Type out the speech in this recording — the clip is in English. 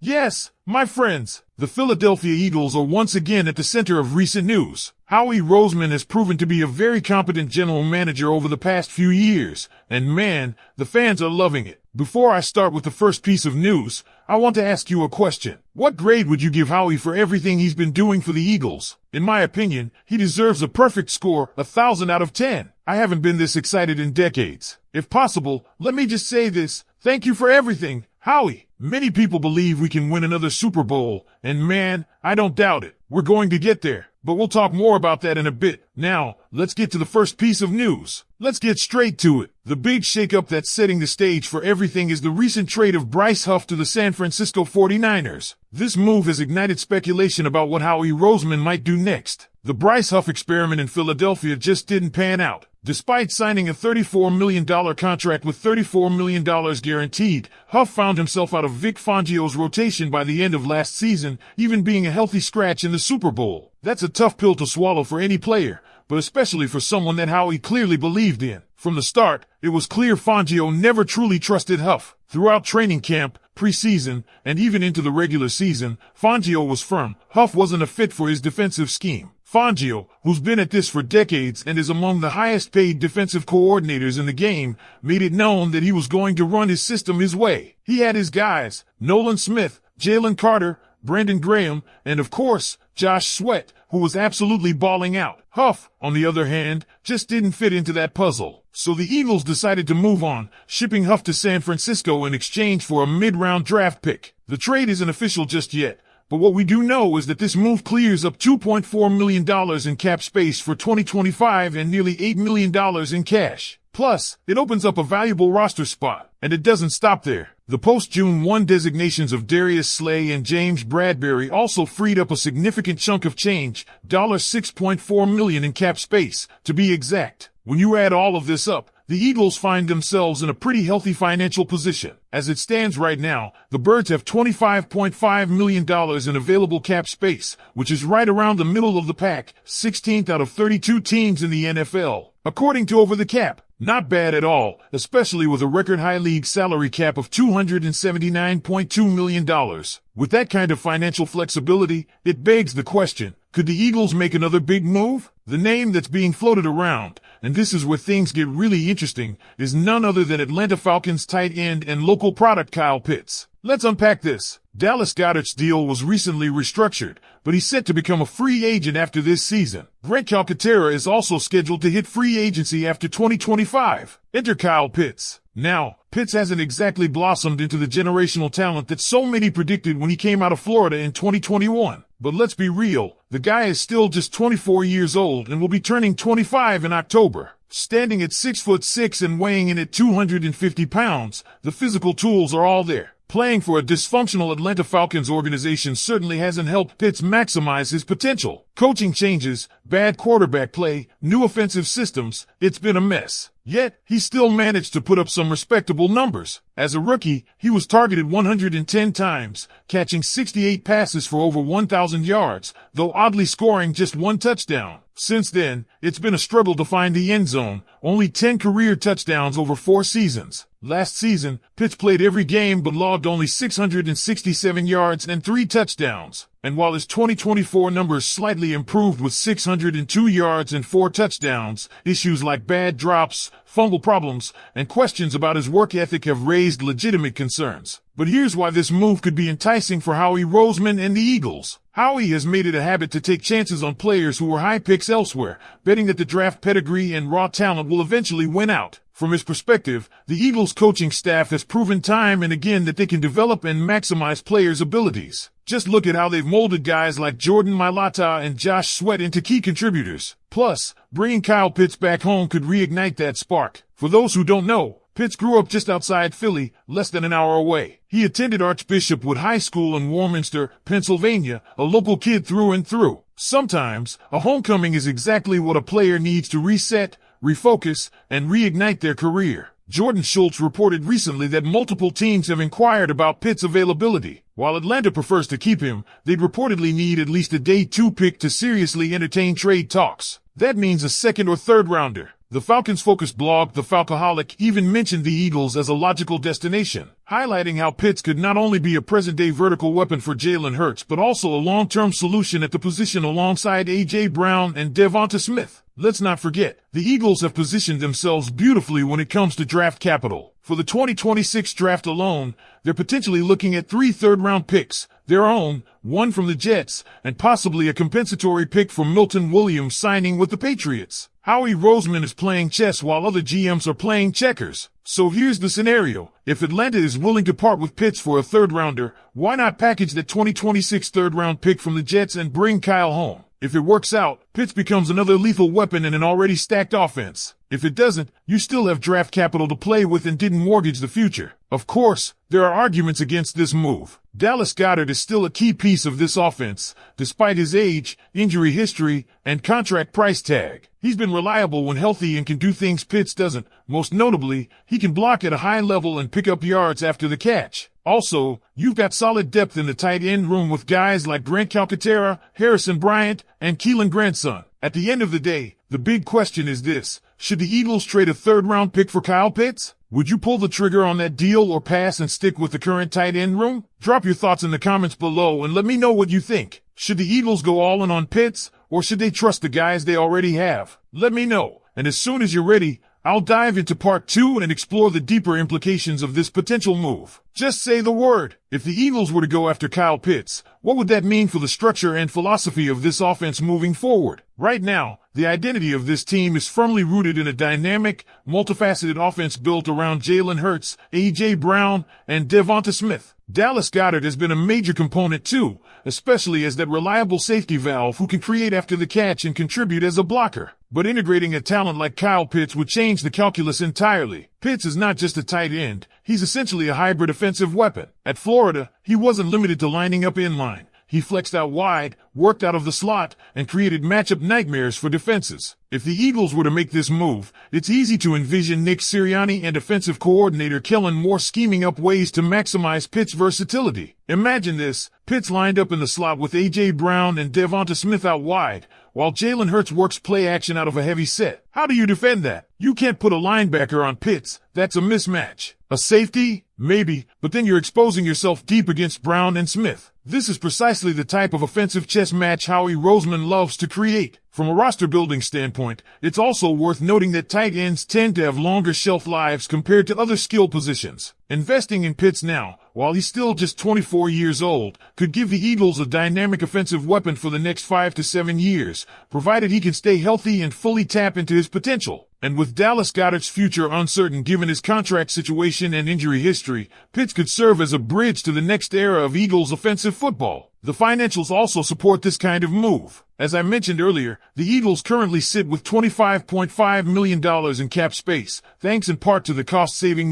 Yes, my friends, the Philadelphia Eagles are once again at the center of recent news. Howie Roseman has proven to be a very competent general manager over the past few years, and man, the fans are loving it. Before I start with the first piece of news, I want to ask you a question. What grade would you give Howie for everything he's been doing for the Eagles? In my opinion, he deserves a perfect score, 1,000 out of 10. I haven't been this excited in decades. If possible, let me just say this. Thank you for everything, Howie. Many people believe we can win another Super Bowl, and man, I don't doubt it. We're going to get there, but we'll talk more about that in a bit. Now, let's get to the first piece of news. Let's get straight to it. The big shakeup that's setting the stage for everything is the recent trade of Bryce Huff to the San Francisco 49ers. This move has ignited speculation about what Howie Roseman might do next. The Bryce Huff experiment in Philadelphia just didn't pan out. Despite signing a $34 million contract with $34 million guaranteed, Huff found himself out of Vic Fangio's rotation by the end of last season, even being a healthy scratch in the Super Bowl. That's a tough pill to swallow for any player, but especially for someone that Howie clearly believed in. From the start, it was clear Fangio never truly trusted Huff. Throughout training camp, preseason, and even into the regular season, Fangio was firm. Huff wasn't a fit for his defensive scheme. Fangio, who's been at this for decades and is among the highest paid defensive coordinators in the game, made it known that he was going to run his system his way. He had his guys, Nolan Smith, Jalen Carter, Brandon Graham, and of course, Josh Sweat, who was absolutely balling out. Huff, on the other hand, just didn't fit into that puzzle. So the Eagles decided to move on, shipping Huff to San Francisco in exchange for a mid-round draft pick. The trade isn't official just yet, but what we do know is that this move clears up $2.4 million in cap space for 2025 and nearly $8 million in cash. Plus, it opens up a valuable roster spot, and it doesn't stop there. The post-June 1 designations of Darius Slay and James Bradbury also freed up a significant chunk of change, $6.4 million in cap space, to be exact. When you add all of this up, the Eagles find themselves in a pretty healthy financial position. As it stands right now, the Birds have $25.5 million in available cap space, which is right around the middle of the pack, 16th out of 32 teams in the NFL. According to Over the Cap, not bad at all, especially with a record-high league salary cap of $279.2 million. With that kind of financial flexibility, it begs the question, could the Eagles make another big move? The name that's being floated around, and this is where things get really interesting, is none other than Atlanta Falcons tight end and local product Kyle Pitts. Let's unpack this. Dallas Goedert's deal was recently restructured, but he's set to become a free agent after this season. Brent Calcaterra is also scheduled to hit free agency after 2025. Enter Kyle Pitts. Now, Pitts hasn't exactly blossomed into the generational talent that so many predicted when he came out of Florida in 2021. But let's be real, the guy is still just 24 years old and will be turning 25 in October. Standing at 6'6" and weighing in at 250 pounds, the physical tools are all there. Playing for a dysfunctional Atlanta Falcons organization certainly hasn't helped Pitts maximize his potential. Coaching changes, bad quarterback play, new offensive systems, it's been a mess. Yet, he still managed to put up some respectable numbers. As a rookie, he was targeted 110 times, catching 68 passes for over 1,000 yards, though oddly scoring just one touchdown. Since then, it's been a struggle to find the end zone, only 10 career touchdowns over 4 seasons. Last season, Pitts played every game but logged only 667 yards and 3 touchdowns. And while his 2024 numbers slightly improved with 602 yards and 4 touchdowns, issues like bad drops, fumble problems, and questions about his work ethic have raised legitimate concerns. But here's why this move could be enticing for Howie Roseman and the Eagles. Howie has made it a habit to take chances on players who were high picks elsewhere, betting that the draft pedigree and raw talent will eventually win out. From his perspective, the Eagles coaching staff has proven time and again that they can develop and maximize players' abilities. Just look at how they've molded guys like Jordan Mailata and Josh Sweat into key contributors. Plus, bringing Kyle Pitts back home could reignite that spark. For those who don't know, Pitts grew up just outside Philly, less than an hour away. He attended Archbishop Wood High School in Warminster, Pennsylvania, a local kid through and through. Sometimes, a homecoming is exactly what a player needs to reset, refocus, and reignite their career. Jordan Schultz reported recently that multiple teams have inquired about Pitts' availability. While Atlanta prefers to keep him, they'd reportedly need at least a day 2 pick to seriously entertain trade talks. That means a second or third rounder. The Falcons-focused blog, The Falcoholic, even mentioned the Eagles as a logical destination, highlighting how Pitts could not only be a present-day vertical weapon for Jalen Hurts, but also a long-term solution at the position alongside A.J. Brown and DeVonta Smith. Let's not forget, the Eagles have positioned themselves beautifully when it comes to draft capital. For the 2026 draft alone, they're potentially looking at 3 third-round picks, their own, one from the Jets, and possibly a compensatory pick from Milton Williams signing with the Patriots. Howie Roseman is playing chess while other GMs are playing checkers. So here's the scenario. If Atlanta is willing to part with Pitts for a third-rounder, why not package that 2026 third-round pick from the Jets and bring Kyle home? If it works out, Pitts becomes another lethal weapon in an already stacked offense. If it doesn't, you still have draft capital to play with and didn't mortgage the future. Of course, there are arguments against this move. Dallas Goedert is still a key piece of this offense, despite his age, injury history, and contract price tag. He's been reliable when healthy and can do things Pitts doesn't. Most notably, he can block at a high level and pick up yards after the catch. Also, you've got solid depth in the tight end room with guys like Grant Calcaterra, Harrison Bryant, and Keelan Grandson. At the end of the day, the big question is this. Should the Eagles trade a third-round pick for Kyle Pitts? Would you pull the trigger on that deal or pass and stick with the current tight end room? Drop your thoughts in the comments below and let me know what you think. Should the Eagles go all in on Pitts, or should they trust the guys they already have? Let me know, and as soon as you're ready, I'll dive into part 2 and explore the deeper implications of this potential move. Just say the word. If the Eagles were to go after Kyle Pitts, what would that mean for the structure and philosophy of this offense moving forward? Right now, the identity of this team is firmly rooted in a dynamic, multifaceted offense built around Jalen Hurts, A.J. Brown, and DeVonta Smith. Dallas Goedert has been a major component too, especially as that reliable safety valve who can create after the catch and contribute as a blocker. But integrating a talent like Kyle Pitts would change the calculus entirely. Pitts is not just a tight end, he's essentially a hybrid offensive weapon. At Florida, he wasn't limited to lining up in line. He flexed out wide, worked out of the slot, and created matchup nightmares for defenses. If the Eagles were to make this move, it's easy to envision Nick Sirianni and offensive coordinator Kellen Moore scheming up ways to maximize Pitts' versatility. Imagine this, Pitts lined up in the slot with A.J. Brown and DeVonta Smith out wide, while Jalen Hurts works play action out of a heavy set. How do you defend that? You can't put a linebacker on Pitts, that's a mismatch. A safety? Maybe, but then you're exposing yourself deep against Brown and Smith. This is precisely the type of offensive chess match Howie Roseman loves to create. From a roster building standpoint, it's also worth noting that tight ends tend to have longer shelf lives compared to other skill positions. Investing in Pitts now, while he's still just 24 years old, could give the Eagles a dynamic offensive weapon for the next 5 to 7 years, provided he can stay healthy and fully tap into his potential. And with Dallas Goedert's future uncertain given his contract situation and injury history, Pitts could serve as a bridge to the next era of Eagles offensive football. The financials also support this kind of move. As I mentioned earlier, the Eagles currently sit with $25.5 million in cap space, thanks in part to the cost-saving